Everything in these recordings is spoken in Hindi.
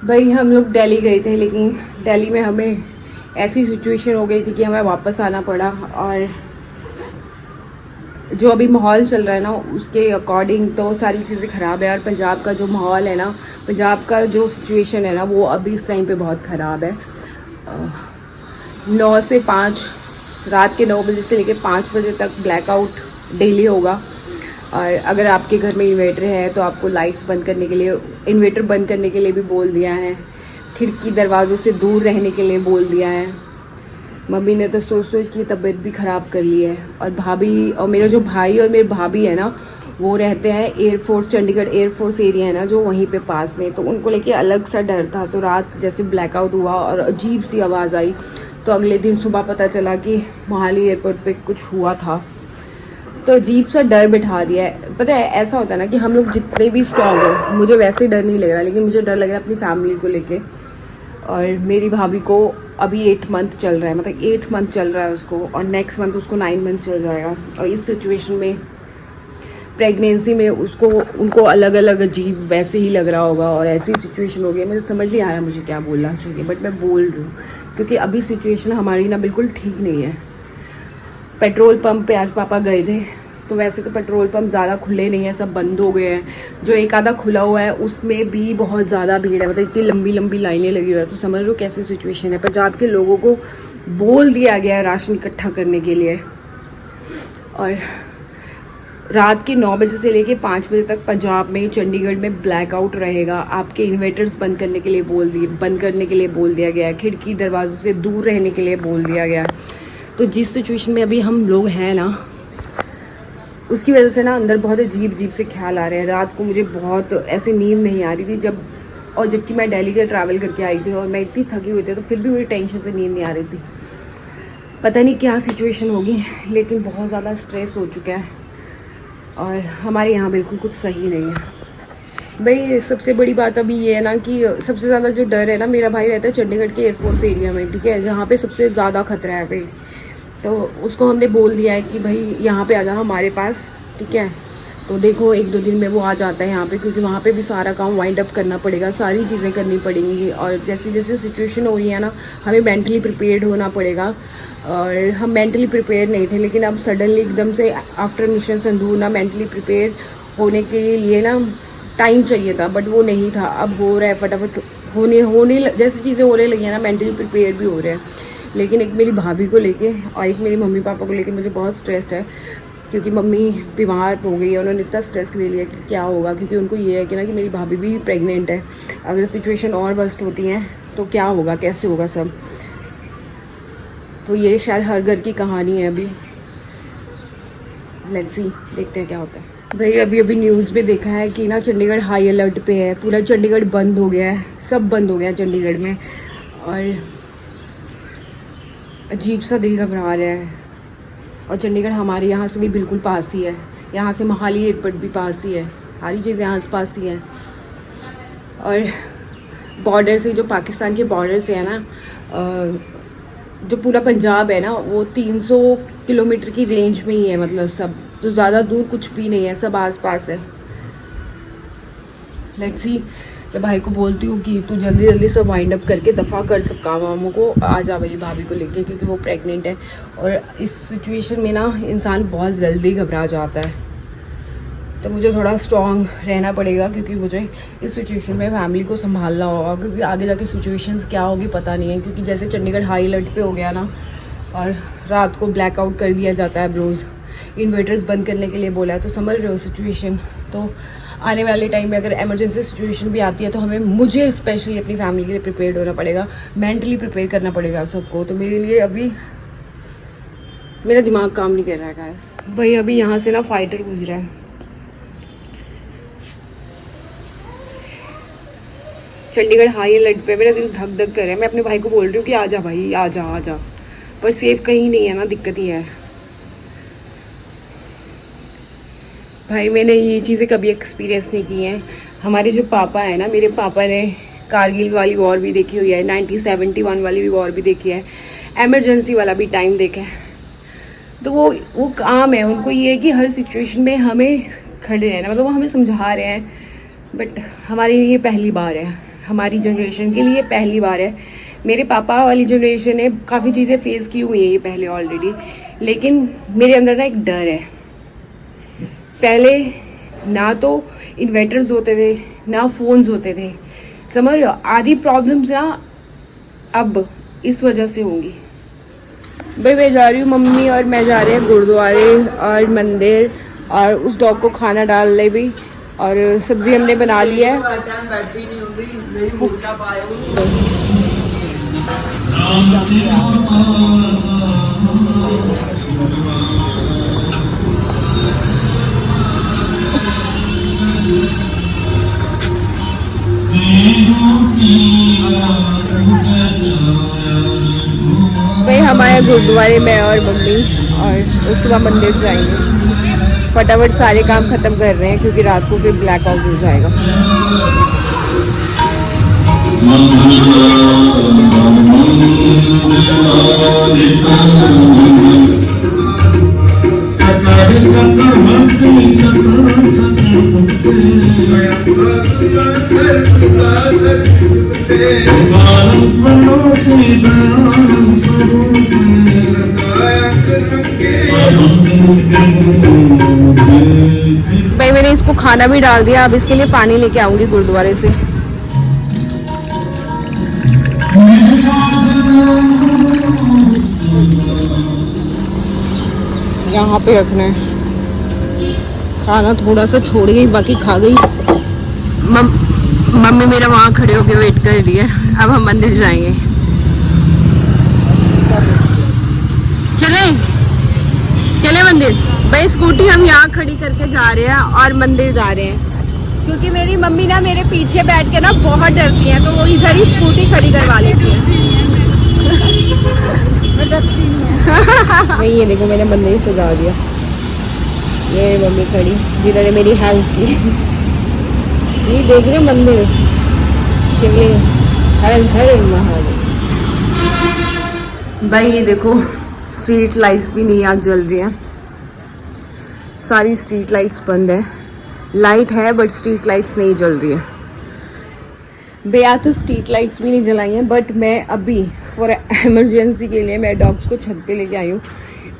भाई हम लोग दिल्ली गए थे, लेकिन दिल्ली में हमें ऐसी सिचुएशन हो गई थी कि हमें वापस आना पड़ा। और जो अभी माहौल चल रहा है ना, उसके अकॉर्डिंग तो सारी चीज़ें ख़राब है। और पंजाब का जो माहौल है ना, पंजाब का जो सिचुएशन है ना, वो अभी इस टाइम पे बहुत ख़राब है। 9 से 5, रात के 9 बजे से लेकर 5 बजे तक ब्लैकआउट डेली होगा। और अगर आपके घर में इन्वर्टर है तो आपको लाइट्स बंद करने के लिए, इन्वर्टर बंद करने के लिए भी बोल दिया है। खिड़की दरवाज़ों से दूर रहने के लिए बोल दिया है। मम्मी ने तो सोच सोच की तबीयत भी ख़राब कर ली है। और भाभी और मेरा जो भाई और मेरे भाभी है ना, वो रहते हैं एयरफोर्स, चंडीगढ़ एयरफोर्स एरिया है ना जो वहीं पे पास में, तो उनको लेके अलग सा डर था। तो रात जैसे ब्लैकआउट हुआ और अजीब सी आवाज़ आई, तो अगले दिन सुबह पता चला कि मोहाली एयरपोर्ट पे कुछ हुआ था। तो अजीब सा डर बिठा दिया है। पता है ऐसा होता है ना कि हम लोग जितने भी स्ट्रॉन्ग हो, मुझे वैसे डर नहीं लग रहा, लेकिन मुझे डर लग रहा है अपनी फैमिली को लेके। और मेरी भाभी को अभी 8 मंथ चल रहा है, मतलब 8 मंथ चल रहा है उसको, और नेक्स्ट मंथ उसको 9 मंथ चल जाएगा। और इस सिचुएशन में, प्रेगनेंसी में उसको, उनको अलग अलग अजीब वैसे ही लग रहा होगा। और ऐसी सिचुएशन हो गई, मुझे समझ नहीं आ रहा मुझे क्या बोलना चाहिए, बट मैं बोल रही हूँ क्योंकि अभी सिचुएशन हमारी ना बिल्कुल ठीक नहीं है। पेट्रोल पंप पे आज पापा गए थे, तो वैसे तो पेट्रोल पंप ज़्यादा खुले नहीं है, सब बंद हो गए हैं। जो एक आधा खुला हुआ है उसमें भी बहुत ज़्यादा भीड़ है, मतलब इतनी लंबी लंबी लाइनें लगी हुई है। तो समझ लो कैसी सिचुएशन है। पंजाब के लोगों को बोल दिया गया है राशन इकट्ठा करने के लिए। और रात के 9 बजे से लेके 5 बजे तक पंजाब में, चंडीगढ़ में ब्लैकआउट रहेगा। आपके इन्वर्टर्स बंद करने के लिए बोल दिया गया है। खिड़की दरवाज़ों से दूर रहने के लिए बोल दिया गया। तो जिस सिचुएशन में अभी हम लोग हैं ना, उसकी वजह से ना अंदर बहुत अजीब से ख्याल आ रहे हैं। रात को मुझे बहुत ऐसे नींद नहीं आ रही थी जबकि मैं दिल्ली से ट्रैवल करके आई थी और मैं इतनी थकी हुई थी, तो फिर भी मुझे टेंशन से नींद नहीं आ रही थी। पता नहीं क्या सिचुएशन होगी, लेकिन बहुत ज़्यादा स्ट्रेस हो चुका है और हमारे यहाँ बिल्कुल कुछ सही नहीं है। भाई सबसे बड़ी बात अभी ये है ना कि सबसे ज़्यादा जो डर है ना, मेरा भाई रहता है चंडीगढ़ के एयरफोर्स एरिया में, ठीक है, जहाँ पे सबसे ज़्यादा खतरा है भाई। तो उसको हमने बोल दिया है कि भाई यहाँ पे आ जाओ हमारे पास, ठीक है। तो देखो 1-2 दिन में वो आ जाता है यहाँ पे, क्योंकि वहाँ पे भी सारा काम वाइंड अप करना पड़ेगा, सारी चीज़ें करनी पड़ेंगी। और जैसे जैसे सिचुएशन हो रही है ना, हमें मेंटली प्रिपेयर्ड होना पड़ेगा। और हम मेंटली प्रिपेयर नहीं थे, लेकिन अब सडनली एकदम से आफ्टर मिशन सिंदूर ना मेंटली प्रिपेयर होने के लिए ना टाइम चाहिए था, बट वो नहीं था। अब हो रहा है फटाफट, होने जैसी चीज़ें होने लगी हैं ना, मेंटली प्रिपेयर भी हो रहे हैं। लेकिन एक मेरी भाभी को लेके और एक मेरी मम्मी पापा को लेके मुझे बहुत स्ट्रेस्ड है, क्योंकि मम्मी बीमार हो गई है। उन्होंने इतना स्ट्रेस ले लिया कि क्या होगा, क्योंकि उनको ये है कि ना कि मेरी भाभी भी प्रेग्नेंट है। अगर सिचुएशन और वर्स्ट होती है तो क्या होगा, कैसे होगा सब। तो ये शायद हर घर की कहानी है अभी। लेट्स सी, देखते हैं क्या होता है। भाई अभी न्यूज़ में देखा है कि ना चंडीगढ़ हाई अलर्ट पे है, पूरा चंडीगढ़ बंद हो गया है, सब बंद हो गया है चंडीगढ़ में। और अजीब सा दिल घबरा रहा है। और चंडीगढ़ हमारे यहाँ से भी बिल्कुल पास ही है, यहाँ से मोहाली एयरपोर्ट भी पास ही है, सारी चीज़ें यहाँ से पास ही हैं। और बॉर्डर से, जो पाकिस्तान के बॉर्डर से है ना, जो पूरा पंजाब है ना, वो 300 किलोमीटर की रेंज में ही है, मतलब सब, तो ज़्यादा दूर कुछ भी नहीं है, सब आस पास है। लेट्स सी, मैं भाई को बोलती हूँ कि तू जल्दी जल्दी सब वाइंड अप करके दफ़ा कर सब काम वामों को, आ जा भाई भाभी को लेके, क्योंकि वो प्रेग्नेंट है। और इस सिचुएशन में ना इंसान बहुत जल्दी घबरा जाता है। तो मुझे थोड़ा स्ट्रॉन्ग रहना पड़ेगा, क्योंकि मुझे इस सिचुएशन में फैमिली को संभालना होगा, क्योंकि आगे जाके सिचुएशंस क्या होगी पता नहीं है। क्योंकि जैसे चंडीगढ़ हाई अलर्ट पे हो गया ना, और रात को ब्लैकआउट कर दिया जाता है रोज़, इन्वर्टर्स बंद करने के लिए बोला है, तो समझ रहे हो सिचुएशन। तो आने वाले टाइम में अगर इमरजेंसी सिचुएशन भी आती है तो मुझे स्पेशली अपनी फैमिली के लिए प्रिपेयर्ड होना पड़ेगा, मेंटली प्रिपेयर करना पड़ेगा सबको। तो मेरे लिए अभी मेरा दिमाग काम नहीं कर रहा है गाइस। भाई अभी यहाँ से ना फाइटर गुजरा है, चंडीगढ़ हाई अलर्ट पे। मेरा दिल धक धक कर रहा है। मैं अपने भाई को बोल रही हूँ कि आजा भाई, आजा, पर सेफ कहीं नहीं है ना, दिक्कत ही है। भाई मैंने ये चीज़ें कभी एक्सपीरियंस नहीं की हैं। हमारे जो पापा है ना, मेरे पापा ने कारगिल वाली वॉर भी देखी हुई है, 1971 वाली भी वॉर भी देखी है, एमरजेंसी वाला भी टाइम देखा है। तो वो काम है उनको, ये है कि हर सिचुएशन में हमें खड़े रहना, मतलब वो हमें समझा रहे हैं। बट हमारे लिए ये पहली बार है, हमारी जनरेशन के लिए पहली बार है। मेरे पापा वाली जनरेशन ने काफ़ी चीज़ें फेस की हुई है ये पहले ऑलरेडी, लेकिन मेरे अंदर ना एक डर है। पहले ना तो इन्वर्टर्स होते थे, ना फ़ोन्स होते थे, समझ रहे हो। आधी प्रॉब्लम्स ना अब इस वजह से होंगी। भाई मैं जा रही हूँ, मम्मी और मैं जा रहे हैं गुरुद्वारे और मंदिर, और उस डॉग को खाना डाल ले भी, और सब्जी हमने बना ली है। भाई हमारे गुरुद्वारे में और मम्मी, और उसके बाद मंदिर जाएंगे। फटाफट सारे काम खत्म कर रहे हैं क्योंकि रात को फिर ब्लैकआउट हो जाएगा। भाई मैंने इसको खाना भी डाल दिया, अब इसके लिए पानी लेके आऊंगी गुरुद्वारे से। यहाँ पे रखना है। खाना थोड़ा सा छोड़ गई, बाकी खा गई। मम्मी मेरा वहाँ खड़े होके वेट कर रही है। अब हम मंदिर जाएंगे। चले मंदिर। भाई स्कूटी हम यहाँ खड़ी करके जा रहे हैं और मंदिर जा रहे हैं, क्योंकि मेरी मम्मी ना मेरे पीछे बैठ के ना बहुत डरती हैं, तो वो इधर ही स्कूटी खड़ी करवा लेती है। भाई ये देखो मैंने मंदिर सजा दिया। ये मम्मी खड़ी जिन्होंने मेरी हेल्प की। ये देख रहे मंदिर, शिवलिंग, हर हर महादेव। भाई ये देखो स्ट्रीट लाइट्स भी नहीं आज जल रही हैं, सारी स्ट्रीट लाइट्स बंद है। लाइट है बट स्ट्रीट लाइट्स नहीं जल रही है। भैया तो स्ट्रीट लाइट्स भी नहीं जलाई हैं, बट मैं अभी फॉर इमरजेंसी के लिए मैं डॉग्स को छत पे लेके आई हूँ,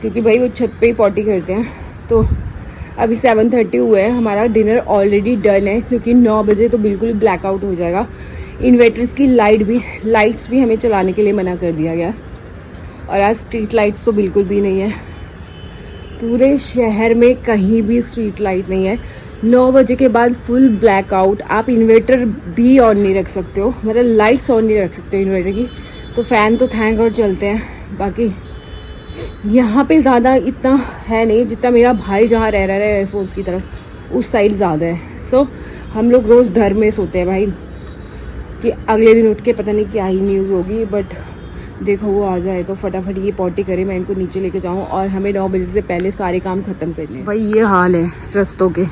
क्योंकि भाई वो छत पे ही पॉटी करते हैं। तो अभी 7:30 हुए हैं, हमारा डिनर ऑलरेडी डन है, क्योंकि 9 बजे तो बिल्कुल ब्लैकआउट हो जाएगा। इन्वर्टर्स की लाइट्स भी हमें चलाने के लिए मना कर दिया गया, और आज स्ट्रीट लाइट्स तो बिल्कुल भी नहीं है। पूरे शहर में कहीं भी स्ट्रीट लाइट नहीं है। 9 बजे के बाद फुल ब्लैकआउट। आप इन्वर्टर भी ऑन नहीं रख सकते हो, मतलब लाइट्स ऑन नहीं रख सकते हो इन्वर्टर की। तो फ़ैन तो थैंक गॉड चलते हैं। बाकी यहाँ पे ज़्यादा इतना है नहीं, जितना मेरा भाई जहाँ रह रहा है एयरफोर्स की तरफ, उस साइड ज़्यादा है। सो हम लोग रोज़ डर में सोते हैं भाई कि अगले दिन उठ के पता नहीं क्या ही न्यूज़ होगी। बट देखो वो आ जाए तो फटाफट ये पॉटी करे, मैं इनको नीचे लेके जाऊँ, और हमें 9 बजे से पहले सारे काम ख़त्म करने हैं। भाई ये हाल है रास्तों के,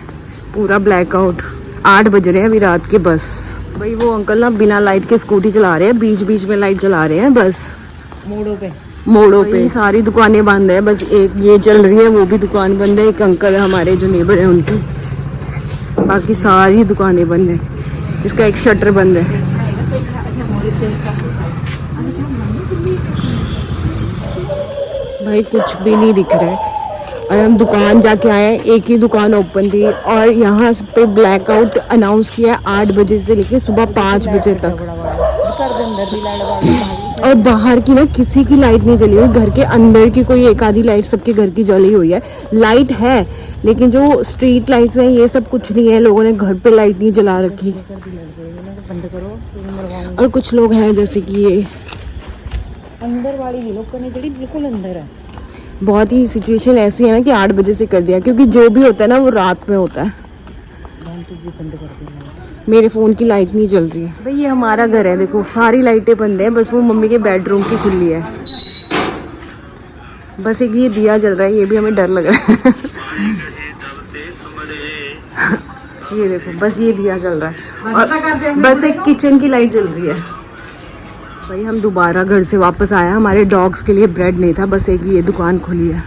पूरा ब्लैकआउट। 8 बज रहे हैं अभी रात के बस। भाई वो अंकल ना बिना लाइट के स्कूटी चला रहे हैं, बीच बीच में लाइट चला रहे हैं बस मोड़ों पे सारी दुकानें बंद है, बस एक ये चल रही है, वो भी दुकान बंद है। एक अंकल है हमारे जो नेबर है उनकी, बाकी सारी दुकानें बंद है। इसका एक शटर बंद है। भाई कुछ भी नहीं दिख रहा है, और हम दुकान जाके आए हैं, एक ही दुकान ओपन थी, और यहाँ पे ब्लैकआउट अनाउंस किया 8 बजे से लेके सुबह 5 बजे तक। और बाहर की ना किसी की लाइट नहीं जली हुई, घर के अंदर की कोई एक आधी लाइट सबके घर की जली हुई है। लाइट है लेकिन जो स्ट्रीट लाइट्स हैं ये सब कुछ नहीं है, लोगों ने घर पे लाइट नहीं जला रखी। और कुछ लोग हैं जैसे कि ये अंदर वाली लोग करने जड़ी बिल्कुल अंदर है। बहुत ही सिचुएशन ऐसी है ना कि 8 बजे से कर दिया, क्योंकि जो भी होता है ना वो रात में होता है। मेरे फ़ोन की लाइट नहीं जल रही है। भाई ये हमारा घर है, देखो सारी लाइटें बंद हैं, बस वो मम्मी के बेडरूम की खुली है। बस एक ये दिया जल रहा है, ये भी हमें डर लग रहा है। ये देखो बस ये दिया जल रहा है, और बस एक किचन की लाइट जल रही है। भाई हम दोबारा घर से वापस आए, हमारे डॉग्स के लिए ब्रेड नहीं था, बस एक ये दुकान खुली है।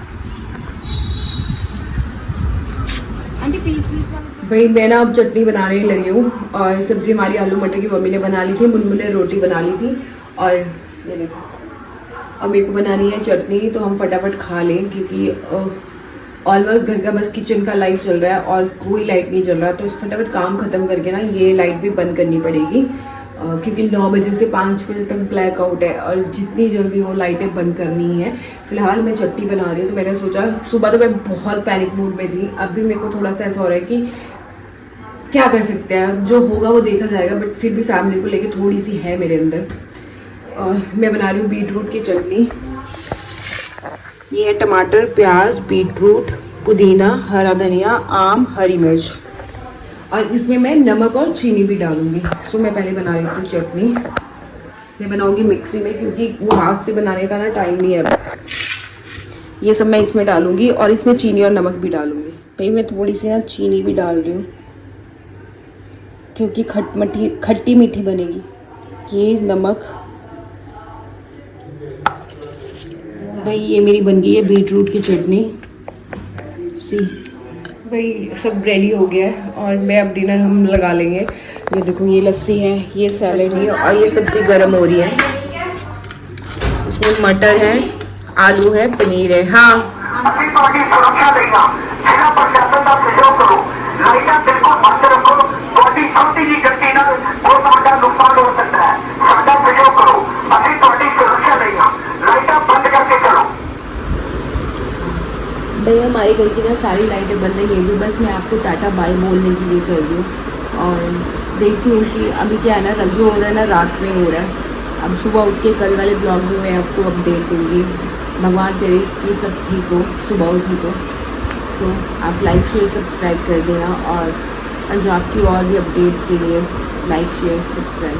आंटी प्लीज भाई मैं ना अब चटनी बनाने लगी हूँ और सब्जी हमारी आलू मटर की मम्मी ने बना ली थी, मुनमुन ने रोटी बना ली थी और ये देखो अब मेरे को बनानी है चटनी। तो हम फटाफट खा लें क्योंकि ऑलमोस्ट घर का बस किचन का लाइट चल रहा है और कोई लाइट नहीं चल रहा, तो फटाफट काम खत्म करके ना ये लाइट भी बंद करनी पड़ेगी क्योंकि 9 बजे से 5 बजे तक ब्लैकआउट है और जितनी जल्दी हो लाइटें बंद करनी है। फिलहाल मैं चटनी बना रही हूँ तो मैंने सोचा, सुबह तो मैं बहुत पैनिक मूड में थी, अब भी मेरे को थोड़ा सा ऐसा हो रहा है कि क्या कर सकते हैं, जो होगा वो देखा जाएगा, बट फिर भी फैमिली को लेके थोड़ी सी है मेरे अंदर। और मैं बना रही हूँ बीटरूट की चटनी। ये है टमाटर, प्याज, बीटरूट, पुदीना, हरा धनिया, आम, हरी मिर्च और इसमें मैं नमक और चीनी भी डालूंगी। सो मैं पहले बना रही हूँ चटनी। मैं बनाऊंगी मिक्सी में क्योंकि वो हाथ से बनाने का ना टाइम नहीं है। ये सब मैं इसमें डालूंगी और इसमें चीनी और नमक भी डालूंगी। भाई मैं थोड़ी सी ना चीनी भी डाल रही हूँ क्योंकि खट्टी मीठी बनेगी। ये नमक। भाई ये मेरी बन गई है बीटरूट की चटनी। सी भाई सब रेडी हो गया है और मैं अब डिनर हम लगा लेंगे। ये देखो ये लस्सी है, ये सैलेड है और ये सब्जी गर्म हो रही है। इसमें मटर है, आलू है, पनीर है। हाँ सुरक्षा देगा, जिला प्रशासन का सहयोग करो, लाइटा बिल्कुल बंद रखो, थोड़ी छोटी जी गलती ना बहुत बड़ा नुकसान हो सकता है, साडा सहयोग करो, अभी थोड़ी सुरक्षा देगा, लाइटा बंद करके चलो। भाई हमारे घर की ना सारी लाइटें बंद है, ये भी बस मैं आपको टाटा बाय बोलने के लिए कर रही हूँ और देखती हूँ कि अभी क्या है ना, जो हो रहा है ना रात में हो रहा है। अब सुबह उठ के कल वाले ब्लॉग में मैं आपको अपडेट दूँगी। भगवान करे कि सब ठीक हो, सुबह उठी तो। सो आप लाइक शेयर सब्सक्राइब कर देना और पंजाब की और भी अपडेट्स के लिए लाइक शेयर सब्सक्राइब।